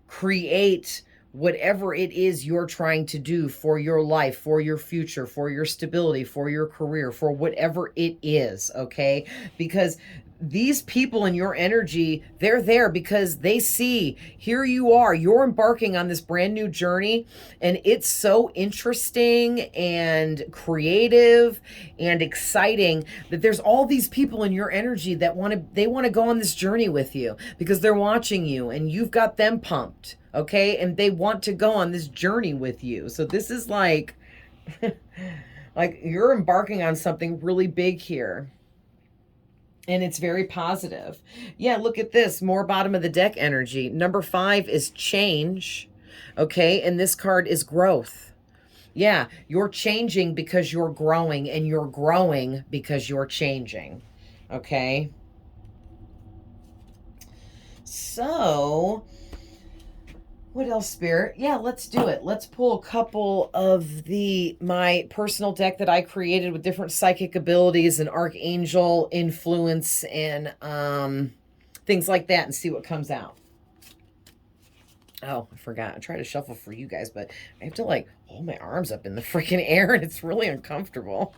create whatever it is you're trying to do for your life, for your future, for your stability, for your career, for whatever it is, okay? Because these people in your energy, they're there because they see, here you are, you're embarking on this brand new journey, and it's so interesting and creative and exciting that there's all these people in your energy that they want to go on this journey with you because they're watching you and you've got them pumped, okay? And they want to go on this journey with you. So this is like like you're embarking on something really big here. And it's very positive. Yeah, look at this. More bottom of the deck energy. Number 5 is change. Okay, and this card is growth. Yeah, you're changing because you're growing, and you're growing because you're changing. Okay. So, what else, Spirit? Yeah, let's do it. Let's pull a couple of my personal deck that I created with different psychic abilities and archangel influence and things like that, and see what comes out. Oh, I forgot. I tried to shuffle for you guys, but I have to like hold my arms up in the freaking air, and it's really uncomfortable.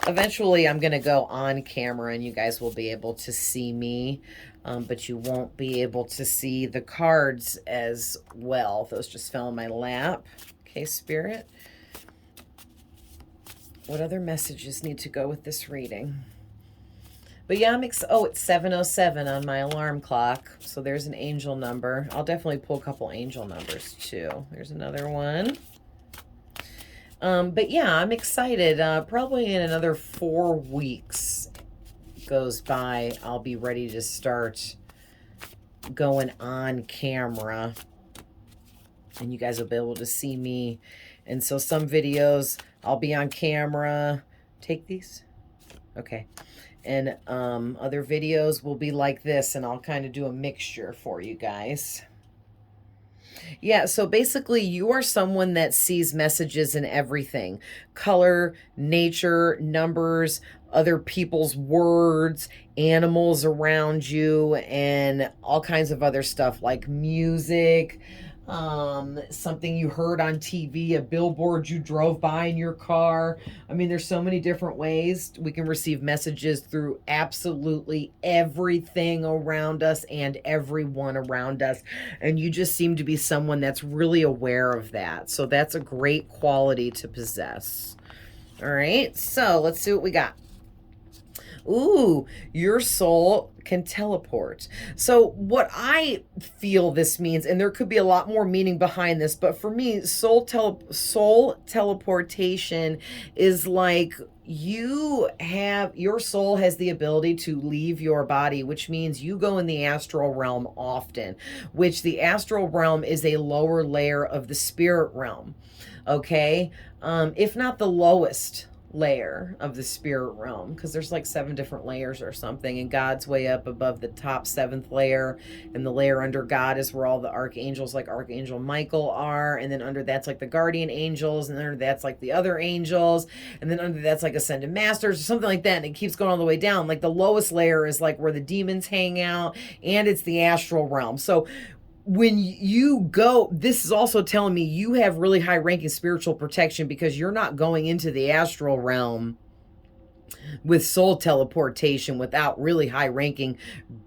Eventually, I'm going to go on camera and you guys will be able to see me, but you won't be able to see the cards as well. Those just fell in my lap. Okay, Spirit. What other messages need to go with this reading? But yeah, oh, it's 7:07 on my alarm clock. So there's an angel number. I'll definitely pull a couple angel numbers too. There's another one. But yeah, I'm excited. Probably in another 4 weeks goes by, I'll be ready to start going on camera. And you guys will be able to see me. And so some videos, I'll be on camera. Take these? Okay. And other videos will be like this, and I'll kind of do a mixture for you guys. Yeah, so basically you are someone that sees messages in everything. Color, nature, numbers, other people's words, animals around you, and all kinds of other stuff like music, something you heard on TV, a billboard you drove by in your car. I mean, there's so many different ways we can receive messages through absolutely everything around us and everyone around us. And you just seem to be someone that's really aware of that. So that's a great quality to possess. All right, so let's see what we got. Ooh, your soul can teleport. So what I feel this means, and there could be a lot more meaning behind this, but for me, soul teleportation is like your soul has the ability to leave your body, which means you go in the astral realm often, which the astral realm is a lower layer of the spirit realm. Okay. If not the lowest layer of the spirit realm, because there's like 7 different layers or something, and God's way up above the top 7th layer, and the layer under God is where all the archangels like Archangel Michael are, and then under that's like the guardian angels, and under that's like the other angels, and then under that's like ascended masters or something like that, and it keeps going all the way down. Like the lowest layer is like where the demons hang out, and it's the astral realm. So when you go, this is also telling me you have really high ranking spiritual protection, because you're not going into the astral realm with soul teleportation without really high ranking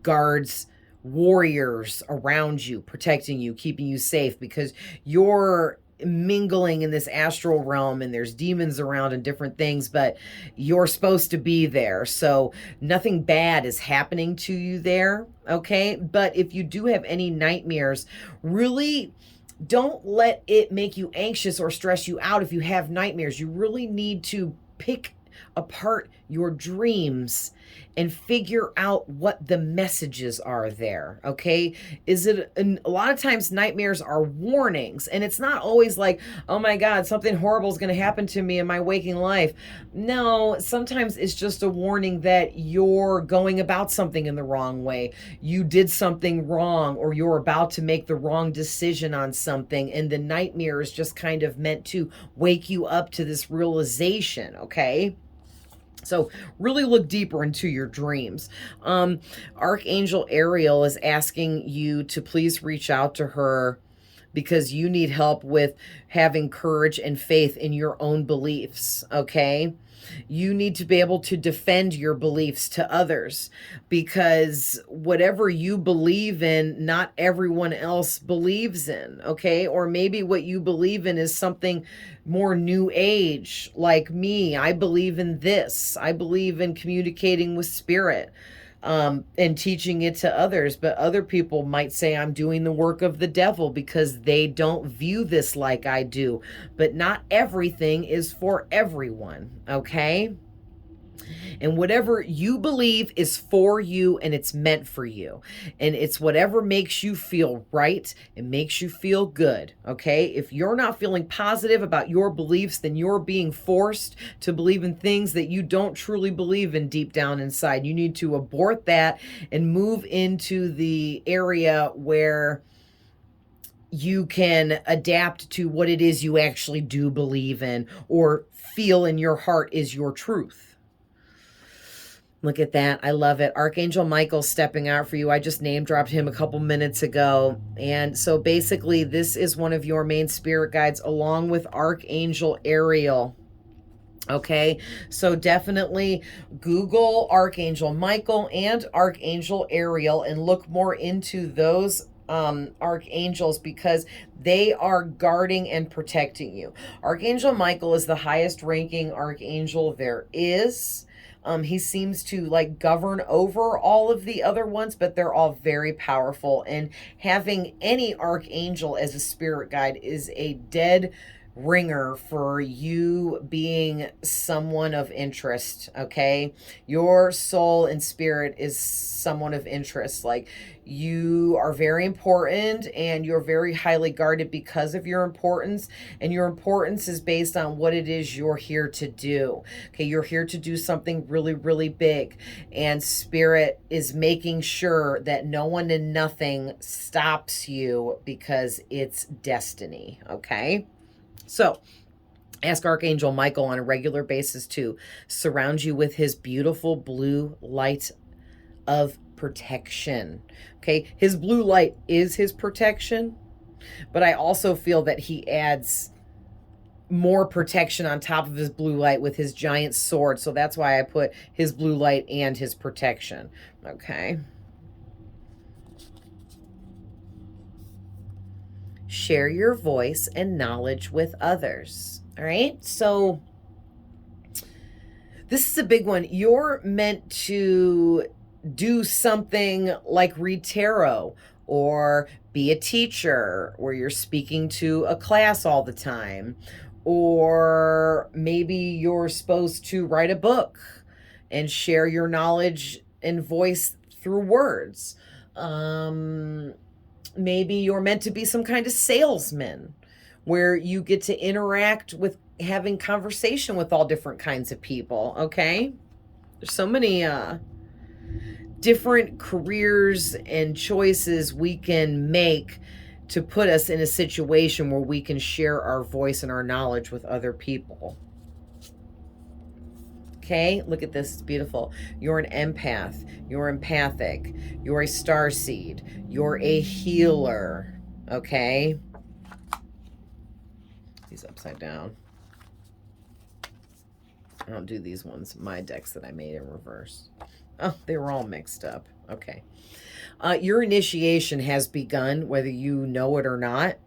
guards, warriors around you, protecting you, keeping you safe, because you're mingling in this astral realm and there's demons around and different things, but you're supposed to be there. So nothing bad is happening to you there. Okay. But if you do have any nightmares, really don't let it make you anxious or stress you out. If you have nightmares, you really need to pick apart your dreams and figure out what the messages are there. Okay. A lot of times nightmares are warnings, and it's not always like, oh my God, something horrible is going to happen to me in my waking life. No, sometimes it's just a warning that you're going about something in the wrong way. You did something wrong, or you're about to make the wrong decision on something. And the nightmare is just kind of meant to wake you up to this realization. Okay. So really look deeper into your dreams. Archangel Ariel is asking you to please reach out to her, because you need help with having courage and faith in your own beliefs. Okay. You need to be able to defend your beliefs to others, because whatever you believe in, not everyone else believes in. Okay. Or maybe what you believe in is something more new age, like me. I believe in this. I believe in communicating with spirit, and teaching it to others. But other people might say I'm doing the work of the devil because they don't view this like I do. But not everything is for everyone. Okay. And whatever you believe is for you, and it's meant for you. And it's whatever makes you feel right and makes you feel good. Okay. If you're not feeling positive about your beliefs, then you're being forced to believe in things that you don't truly believe in deep down inside. You need to abort that and move into the area where you can adapt to what it is you actually do believe in, or feel in your heart is your truth. Look at that. I love it. Archangel Michael stepping out for you. I just name dropped him a couple minutes ago. And so basically this is one of your main spirit guides, along with Archangel Ariel. Okay, so definitely Google Archangel Michael and Archangel Ariel and look more into those archangels, because they are guarding and protecting you. Archangel Michael is the highest ranking archangel there is. He seems to like govern over all of the other ones, but they're all very powerful. And having any archangel as a spirit guide is a dead ringer for you being someone of interest. Okay, your soul and spirit is someone of interest. Like, you are very important and you're very highly guarded because of your importance, and your importance is based on what it is you're here to do. Okay, you're here to do something really, really big, and spirit is making sure that no one and nothing stops you because it's destiny. Okay, so ask Archangel Michael on a regular basis to surround you with his beautiful blue light of protection. Okay, his blue light is his protection, but I also feel that he adds more protection on top of his blue light with his giant sword. So that's why I put his blue light and his protection. Okay. Share your voice and knowledge with others. All right. So this is a big one. You're meant to do something like read tarot or be a teacher where you're speaking to a class all the time. Or maybe you're supposed to write a book and share your knowledge and voice through words. Maybe you're meant to be some kind of salesman where you get to interact with having conversation with all different kinds of people. Okay, there's so many different careers and choices we can make to put us in a situation where we can share our voice and our knowledge with other people. Okay, look at this, it's beautiful. You're an empath, you're empathic, you're a starseed, you're a healer. Okay, these upside down. I don't do these ones, my decks that I made in reverse. Oh, they were all mixed up. Okay. Your initiation has begun, whether you know it or not.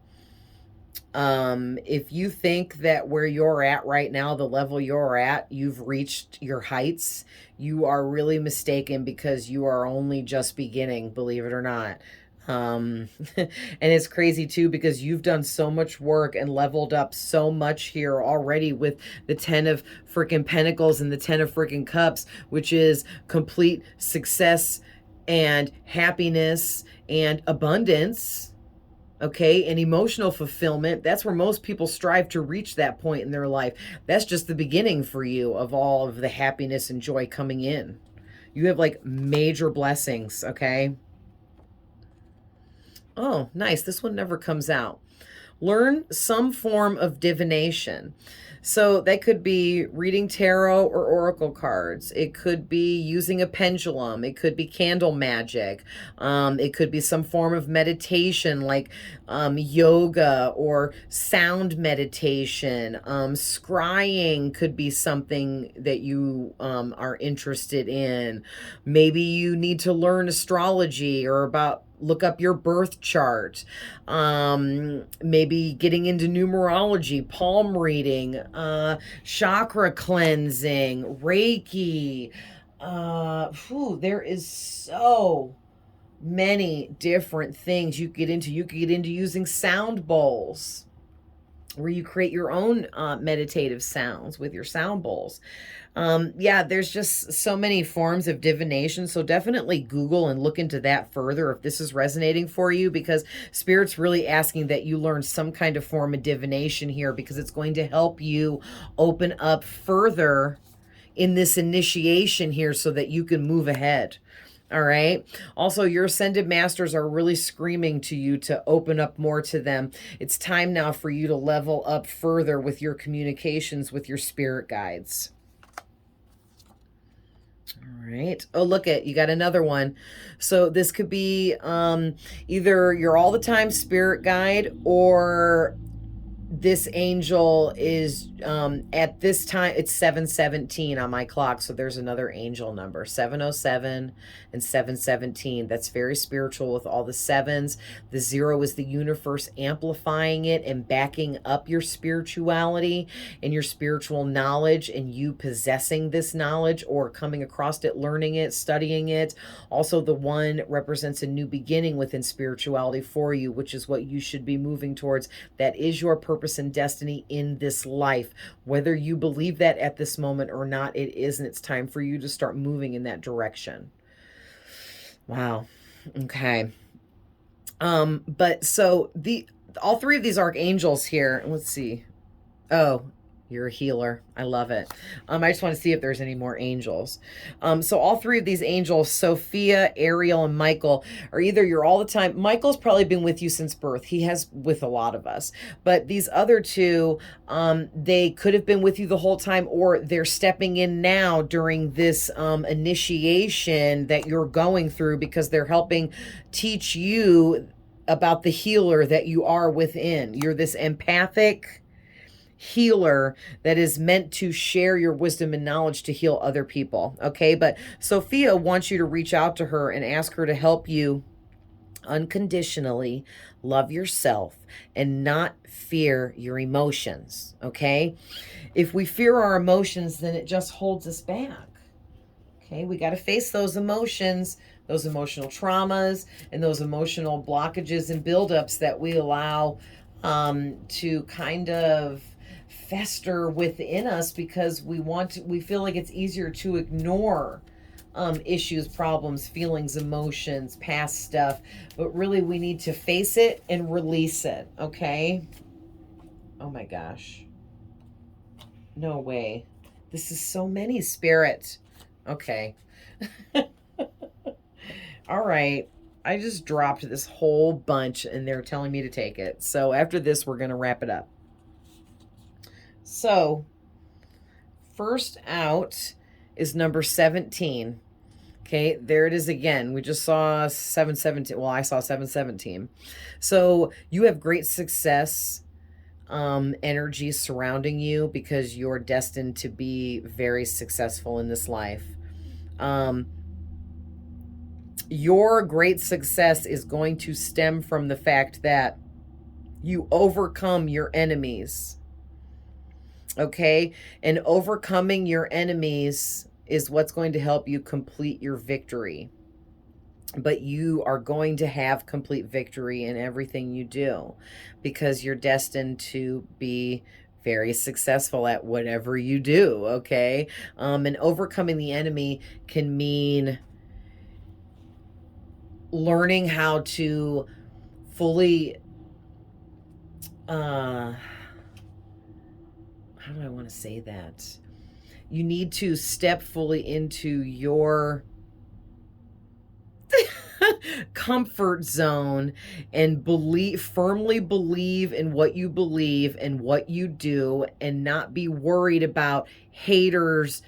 If you think that where you're at right now, the level you're at, you've reached your heights, you are really mistaken, because you are only just beginning, believe it or not. And it's crazy too, because you've done so much work and leveled up so much here already with the 10 of freaking Pentacles and the 10 of freaking Cups, which is complete success and happiness and abundance. Okay, and emotional fulfillment. That's where most people strive to reach that point in their life. That's just the beginning for you of all of the happiness and joy coming in. You have like major blessings, okay? Oh, nice. This one never comes out. Learn some form of divination. So that could be reading tarot or oracle cards. It could be using a pendulum. It could be candle magic. It could be some form of meditation like yoga or sound meditation. Scrying could be something that you are interested in. Maybe you need to learn astrology or look up your birth chart. Maybe getting into numerology, palm reading, chakra cleansing, Reiki. There is so many different things you could get into. You could get into using sound bowls, where you create your own meditative sounds with your sound bowls. Yeah, there's just so many forms of divination. So definitely Google and look into that further if this is resonating for you, because Spirit's really asking that you learn some kind of form of divination here, because it's going to help you open up further in this initiation here so that you can move ahead. All right. Also, your ascended masters are really screaming to you to open up more to them. It's time now for you to level up further with your communications with your spirit guides. All right. Oh, look at, you got another one. So this could be either your all the time spirit guide, or this angel is at this time, it's 717 on my clock, so there's another angel number, 707 and 717. That's very spiritual with all the sevens. The 0 is the universe amplifying it and backing up your spirituality and your spiritual knowledge, and you possessing this knowledge or coming across it, learning it, studying it. Also, the 1 represents a new beginning within spirituality for you, which is what you should be moving towards. That is your purpose and destiny in this life. Whether you believe that at this moment or not, it is, and it's time for you to start moving in that direction. Wow. Okay. But so all 3 of these archangels here, let's see. Oh, you're a healer. I love it. I just want to see if there's any more angels. So all 3 of these angels, Sophia, Ariel, and Michael, are either you're all the time. Michael's probably been with you since birth. He has with a lot of us. But these other 2, they could have been with you the whole time, or they're stepping in now during this initiation that you're going through, because they're helping teach you about the healer that you are within. You're this empathic healer that is meant to share your wisdom and knowledge to heal other people. Okay, but Sophia wants you to reach out to her and ask her to help you unconditionally love yourself and not fear your emotions. Okay, if we fear our emotions, then it just holds us back. Okay, we got to face those emotions, those emotional traumas, and those emotional blockages and buildups that we allow to kind of fester within us, because we feel like it's easier to ignore issues, problems, feelings, emotions, past stuff, but really we need to face it and release it. Okay. Oh my gosh, no way, this is so many, Spirit. Okay. All right, I just dropped this whole bunch and they're telling me to take it, so after this we're going to wrap it up. So, first out is number 17. Okay, there it is again. We just saw 717. Well, I saw 717. So, you have great success energy surrounding you, because you're destined to be very successful in this life. Your great success is going to stem from the fact that you overcome your enemies. Okay, and overcoming your enemies is what's going to help you complete your victory. But you are going to have complete victory in everything you do, because you're destined to be very successful at whatever you do. Okay, and overcoming the enemy can mean learning how to fully how do I want to say that? You need to step fully into your comfort zone and firmly believe in what you believe and what you do, and not be worried about haters,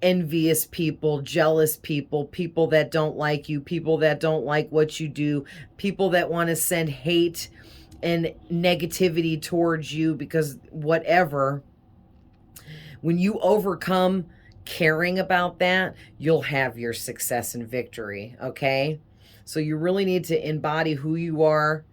envious people, jealous people, people that don't like you, people that don't like what you do, people that want to send hate and negativity towards you, because whatever. When you overcome caring about that, you'll have your success and victory. Okay, so you really need to embody who you are,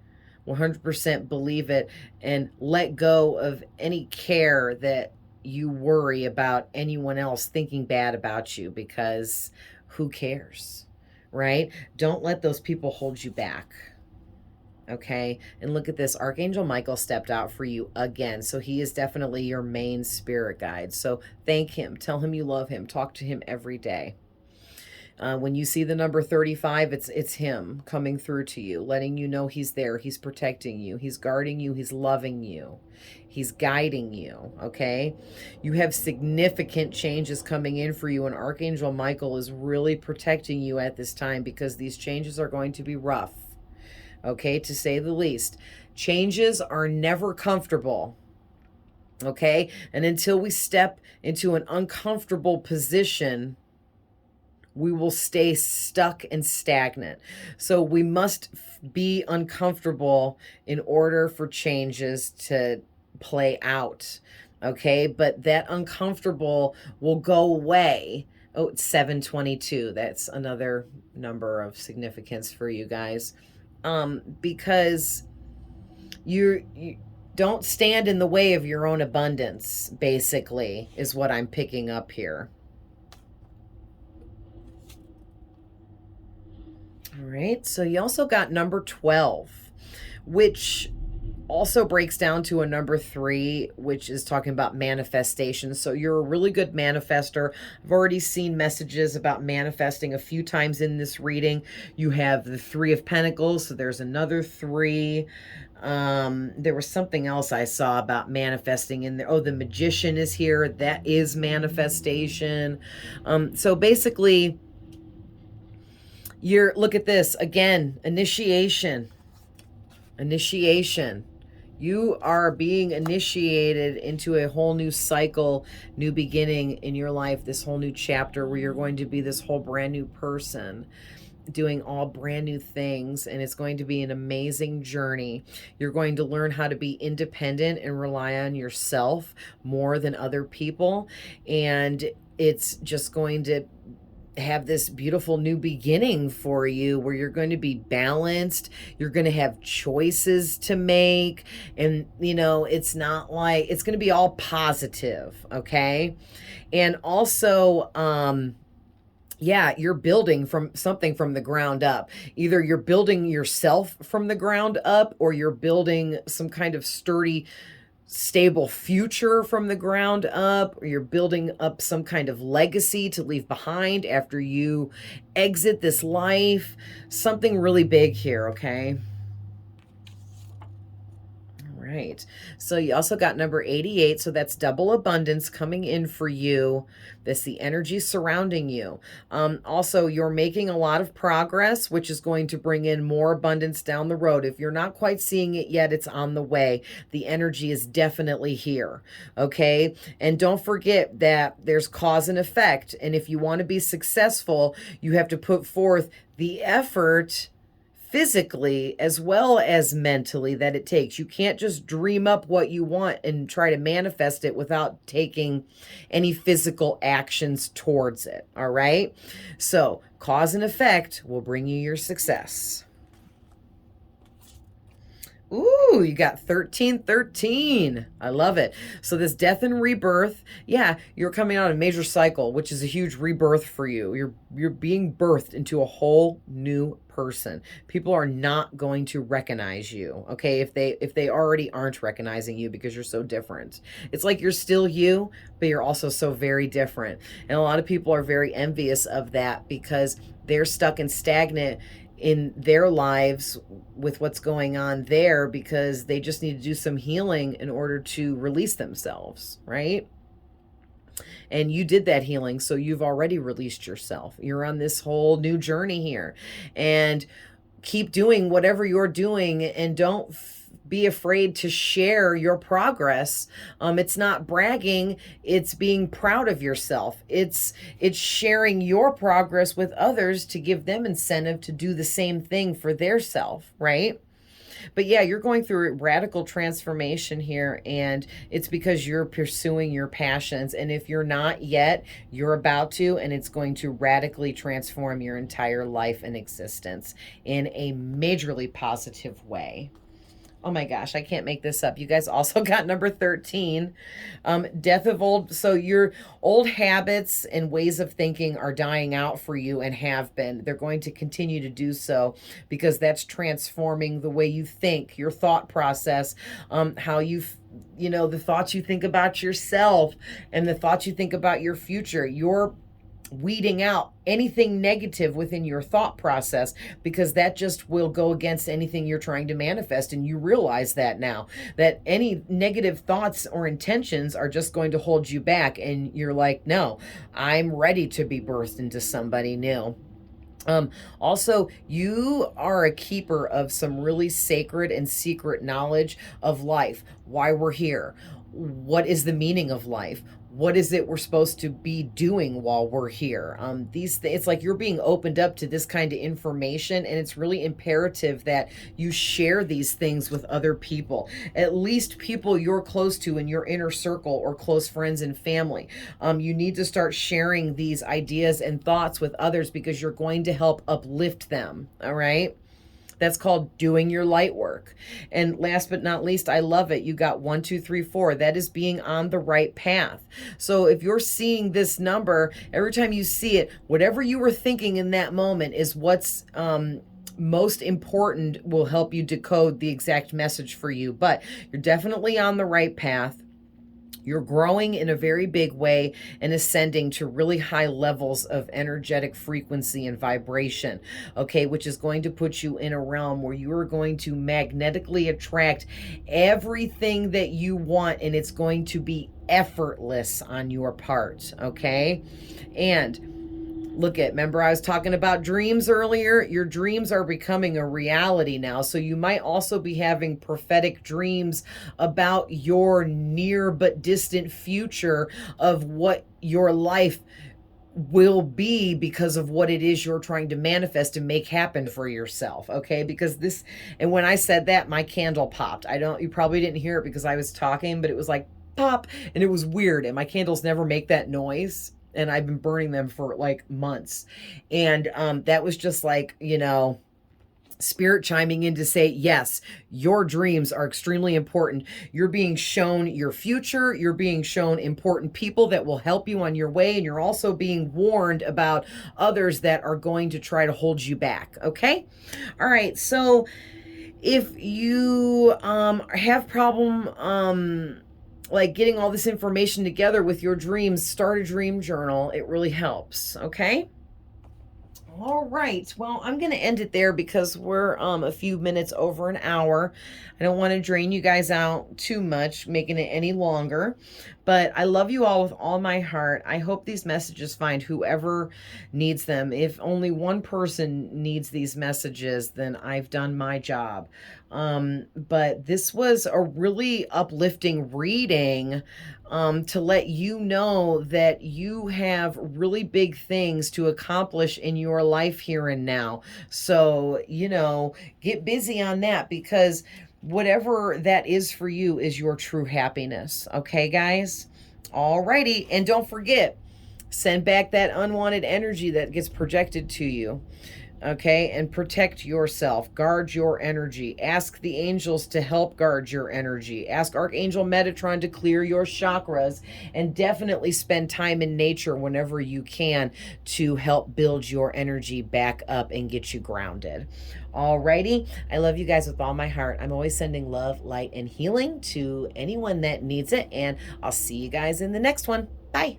100% believe it, and let go of any care that you worry about anyone else thinking bad about you, because who cares, right? Don't let those people hold you back. Okay, and look at this. Archangel Michael stepped out for you again. So he is definitely your main spirit guide. So thank him. Tell him you love him. Talk to him every day. When you see the number 35, it's him coming through to you, letting you know he's there. He's protecting you. He's guarding you. He's loving you. He's guiding you, okay? You have significant changes coming in for you, and Archangel Michael is really protecting you at this time, because these changes are going to be rough. Okay, to say the least. Changes are never comfortable. Okay, and until we step into an uncomfortable position, we will stay stuck and stagnant. So we must be uncomfortable in order for changes to play out. Okay, but that uncomfortable will go away. Oh, it's 722. That's another number of significance for you guys. Because you don't stand in the way of your own abundance, basically, is what I'm picking up here. All right, so you also got number 12, which also breaks down to a number 3, which is talking about manifestation. So you're a really good manifester. I've already seen messages about manifesting a few times in this reading. You have the 3 of Pentacles, so there's another 3. There was something else I saw about manifesting in there. Oh, the Magician is here. That is manifestation. So basically, look at this again, initiation. You are being initiated into a whole new cycle, new beginning in your life, this whole new chapter where you're going to be this whole brand new person doing all brand new things, and it's going to be an amazing journey. You're going to learn how to be independent and rely on yourself more than other people, and it's just going to have this beautiful new beginning for you where you're going to be balanced, you're going to have choices to make, and it's not like it's going to be all positive. Okay, and also yeah, you're building from something from the ground up. Either you're building yourself from the ground up, or you're building some kind of sturdy, stable future from the ground up, or you're building up some kind of legacy to leave behind after you exit this life. Something really big here, okay? Right. So you also got number 88. So that's double abundance coming in for you. That's the energy surrounding you. Also, you're making a lot of progress, which is going to bring in more abundance down the road. If you're not quite seeing it yet, it's on the way. The energy is definitely here. Okay. And don't forget that there's cause and effect. And if you want to be successful, you have to put forth the effort physically as well as mentally that it takes. You can't just dream up what you want and try to manifest it without taking any physical actions towards it. All right. So cause and effect will bring you your success. Ooh, you got 1313. I love it. So this death and rebirth, yeah, you're coming out of a major cycle, which is a huge rebirth for you. You're being birthed into a whole new person. People are not going to recognize you, okay? If they already aren't recognizing you because you're so different. It's like you're still you, but you're also so very different. And a lot of people are very envious of that because they're stuck and stagnant in their lives with what's going on there because they just need to do some healing in order to release themselves, right? And you did that healing, so you've already released yourself. You're on this whole new journey here, and keep doing whatever you're doing, and don't be afraid to share your progress. It's not bragging, it's being proud of yourself. It's sharing your progress with others to give them incentive to do the same thing for their self, right? But yeah, you're going through a radical transformation here, and it's because you're pursuing your passions. And if you're not yet, you're about to, and it's going to radically transform your entire life and existence in a majorly positive way. Oh my gosh, I can't make this up. You guys also got number 13, death of old. So your old habits and ways of thinking are dying out for you and have been. They're going to continue to do so because that's transforming the way you think, your thought process, how the thoughts you think about yourself and the thoughts you think about your future. You're weeding out anything negative within your thought process because that just will go against anything you're trying to manifest. And you realize that now, that any negative thoughts or intentions are just going to hold you back. And you're like, no, I'm ready to be birthed into somebody new. Also, you are a keeper of some really sacred and secret knowledge of life, why we're here, what is the meaning of life, what is it we're supposed to be doing while we're here? It's like you're being opened up to this kind of information, and it's really imperative that you share these things with other people, at least people you're close to in your inner circle or close friends and family. You need to start sharing these ideas and thoughts with others because you're going to help uplift them. All right. That's called doing your light work. And last but not least, I love it. You got 1, 2, 3, 4. That is being on the right path. So if you're seeing this number, every time you see it, whatever you were thinking in that moment is what's most important, will help you decode the exact message for you. But you're definitely on the right path. You're growing in a very big way and ascending to really high levels of energetic frequency and vibration, okay, which is going to put you in a realm where you are going to magnetically attract everything that you want, and it's going to be effortless on your part, okay? And remember I was talking about dreams earlier? Your dreams are becoming a reality now. So you might also be having prophetic dreams about your near but distant future of what your life will be because of what it is you're trying to manifest and make happen for yourself, okay? Because this, and when I said that, my candle popped. You probably didn't hear it because I was talking, but it was like pop, and it was weird, and my candles never make that noise. And I've been burning them for like months. And that was just like, spirit chiming in to say, yes, your dreams are extremely important. You're being shown your future. You're being shown important people that will help you on your way. And you're also being warned about others that are going to try to hold you back. Okay. All right. So if you have problem, like getting all this information together with your dreams, start a dream journal. It really helps. Okay. All right. Well, I'm going to end it there because we're a few minutes over an hour. I don't want to drain you guys out too much, making it any longer. But I love you all with all my heart. I hope these messages find whoever needs them. If only one person needs these messages, then I've done my job. But this was a really uplifting reading to let you know that you have really big things to accomplish in your life here and now. So, get busy on that, because whatever that is for you is your true happiness. Okay, guys? Alrighty. And don't forget, send back that unwanted energy that gets projected to you. Okay, and protect yourself. Guard your energy. Ask the angels to help guard your energy. Ask Archangel Metatron to clear your chakras, and definitely spend time in nature whenever you can to help build your energy back up and get you grounded. Alrighty, I love you guys with all my heart. I'm always sending love, light, and healing to anyone that needs it, and I'll see you guys in the next one. Bye.